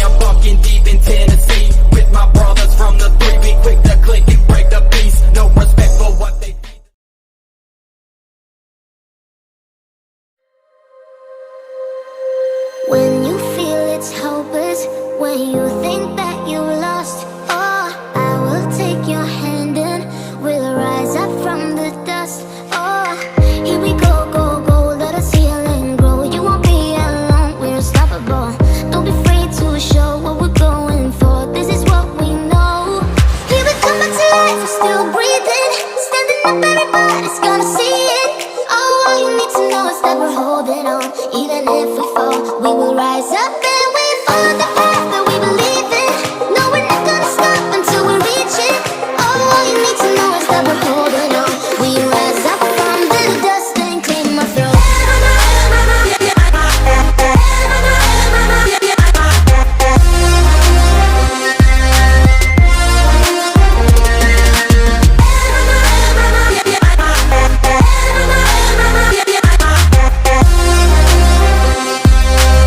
I'm fucking deep in Tennessee with my brothers from the 3. We quick to click and break the peace. No respect for what they be. When you feel it's hopeless, when you think that you lost, oh, I will take your hand and we'll rise up from the dust. Oh, here we go, go, go, let us heal and grow. You won't be alone, we're unstoppable. Don't be afraid to show what we're going for. This is what we know. Here we come back to life, we're still breathing. Standing up, everybody's gonna see it. Oh, all you need to know is that we're holding on. Even if we fall, we will rise up and we follow the path that we believe in. No, we're not gonna stop until we reach it. Oh, all you need to know is that we're holding on. We rise up from the dust and clean my throat.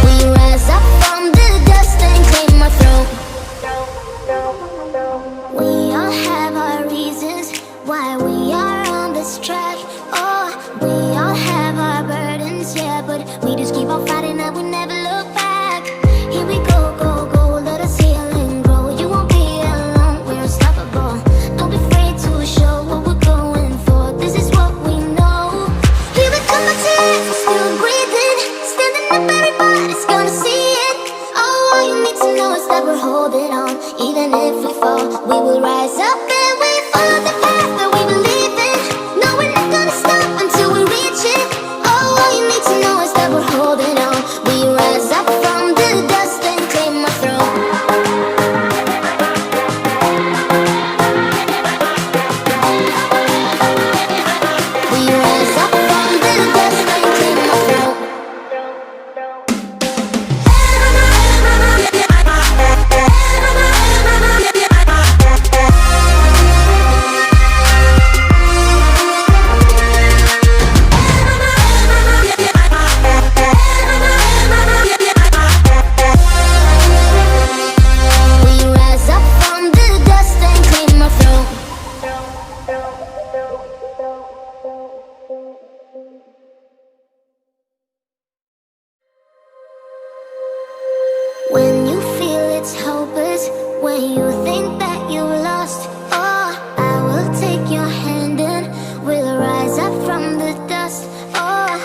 We rise up from the dust and clean my throat. We all have our reasons why we are on this track. Oh, we all have our burdens, yeah, but we just keep on fighting and we never look back. Here we go, go, go, let us heal and grow. You won't be alone, we're unstoppable. Don't be afraid to show what we're going for. This is what we know. Here we come back to life, we're still breathing. Standing up, everybody's gonna see it. Oh, all you need to know is that we're holding on. Even if we fall, we will rise up and we follow the path that we believe in. No, we're not gonna stop until we reach it. Oh, all you need to know is that we're holding on. We rise up from the dust and clear my throat. We rise up from the dust and clear my throat. We rise up from the dust and clear my throat. When you feel it's hopeless, when you think that you lost, oh, I will take your hand and we'll rise up from the dust. Oh,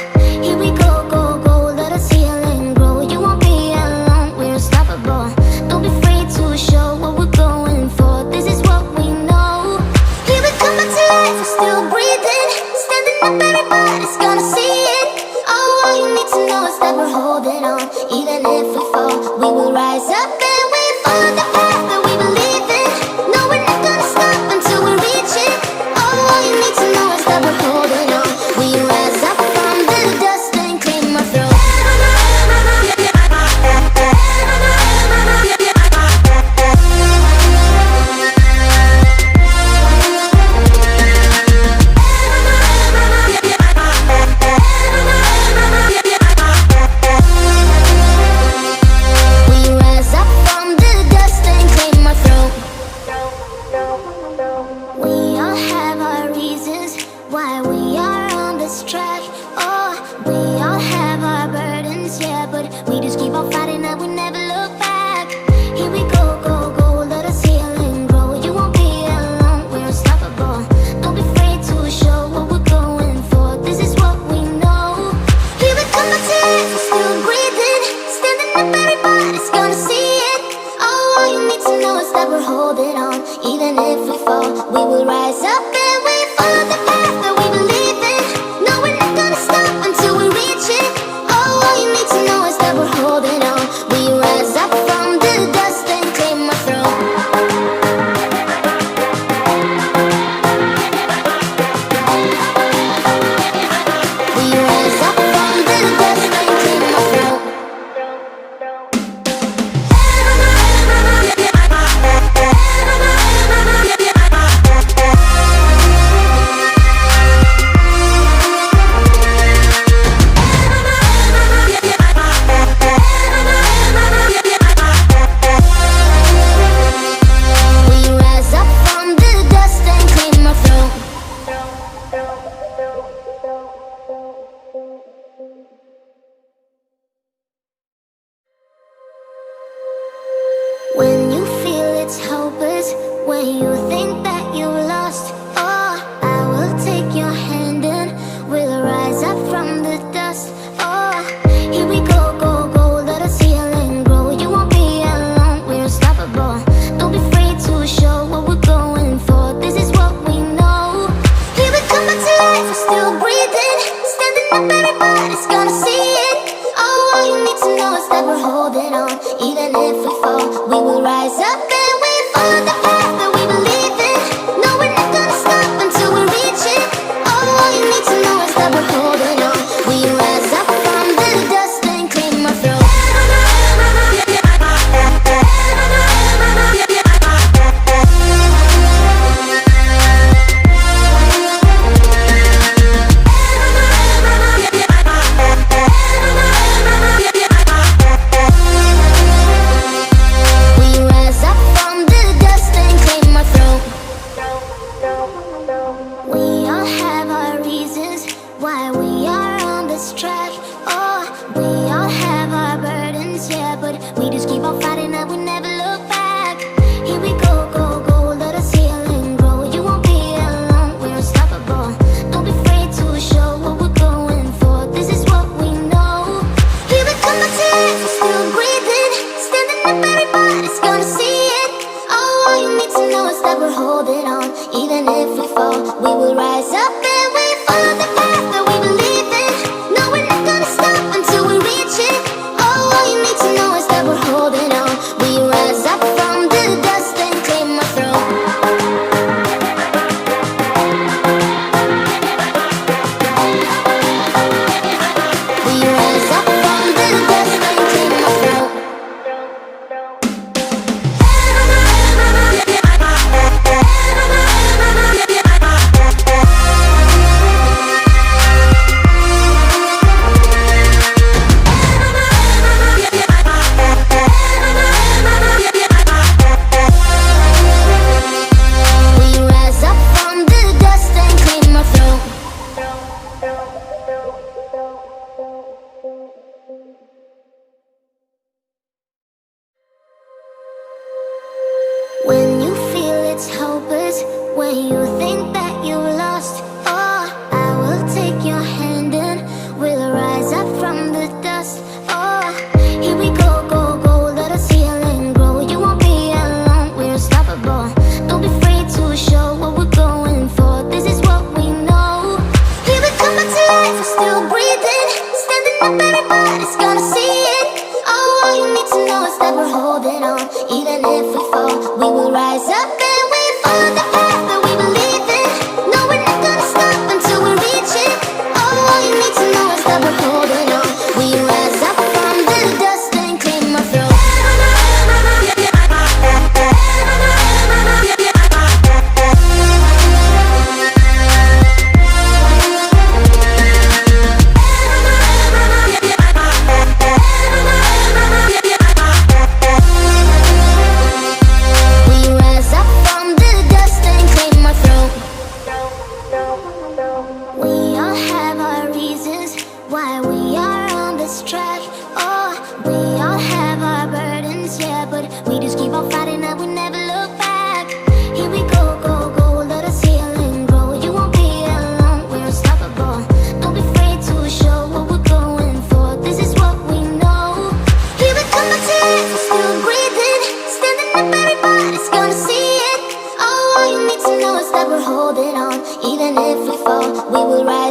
here we go, go, go, let us heal and grow. You won't be alone, we're unstoppable. Don't be afraid to show what we're going for. This is what we know. Here we come back to life, we're still breathing. Standing up, everybody's gonna see it. Oh, all you need to know is that we're holding on. Even if we fall, we will rise up and we follow the path that we believe in. No, we're not gonna stop until we reach it. Oh, all you need to know is that we're holding on. We rise up from the dust and clear my throat. We rise up from the dust and clear my throat. We all have our reasons why we are on this track. Oh, we all have our burdens, yeah, but we just keep on fighting and we never look back. Here we go, go, go, let us heal and grow. You won't be alone, we're unstoppable. Don't be afraid to show what we're going for. This is what we know. Here we come back to life, we're still breathing. Standing up, everybody's gonna see it. Oh, all you need to know is that we're holding on. Even if we fall, we will rise up and we follow the path that we believe in. No, we're not gonna stop until we reach it. Oh, all you need to know is that we're holding on. We rise up from the dust and clear my throat. We rise up from the dust and clear my throat. When you feel it's hopeless, when you think that you lost, oh, I will take your hand and we'll rise up from the dust. Oh, here we go, go, go, let us heal and grow. You won't be alone, we're unstoppable. Don't be afraid to show what we're going for. This is what we know. Here we come back to life, we're still breathing. Standing up, everybody's gonna see it. Oh, all you need to know is that we're holding on. Even if we fall, we will rise up and we follow the path that we believe in. No, we're not gonna stop until we reach it. Oh, all you need to know is that we're holding on. We rise up from the dust and clean my throat. We rise up from the dust and clean my throat. We all have our reasons why we are on this track. Oh, we all have our burdens, yeah, but we just keep on fighting and we never look back. Here we go, go, go, let us heal and grow. You won't be alone, we're unstoppable. Don't be afraid to show what we're going for. This is what we know. Here we come back to life, we're still breathing. Standing up, everybody's gonna see it. Oh, all you need to know is that we're holding on. Even if we fall, we will rise up and we follow the path that we believe in. No, we're not gonna stop until we reach it. Oh, all you need to know is that we're holding on. We rise up from the dust and clear my throat. We rise up from the dust and clear my throat. We rise up from the dust and clear my throat. When you feel it's hopeless, when you think that you lost, oh, I will take your hand and we'll rise up from the dust. Oh, here we go, go, go, let us heal and grow. You won't be alone, we're unstoppable. Don't be afraid to show what we're going for. This is what we know. Here we come back to life, we're still breathing. Standing up, everybody's gonna see it. Oh, all you need to know is that we're holding on. Even if we fall, we will rise up and we follow the path that we believe in. No, we're not gonna stop until we reach it. Oh, all you need to know is that we're holding on. We rise up from the dust and clear my throat. We rise up from the dust and clear my throat. We all have our reasons why we are on this track. Oh, we all have our burdens, yeah, but we just keep on fighting and we never look back. Here we go, go, go, let us heal and grow. You won't be alone, we're unstoppable. Don't be afraid to show what we're going for. This is what we know. Here we come back to life, we're still breathing. Standing up, everybody's gonna see it. Oh, all you need to know is that we're holding on. Even if we fall, we will rise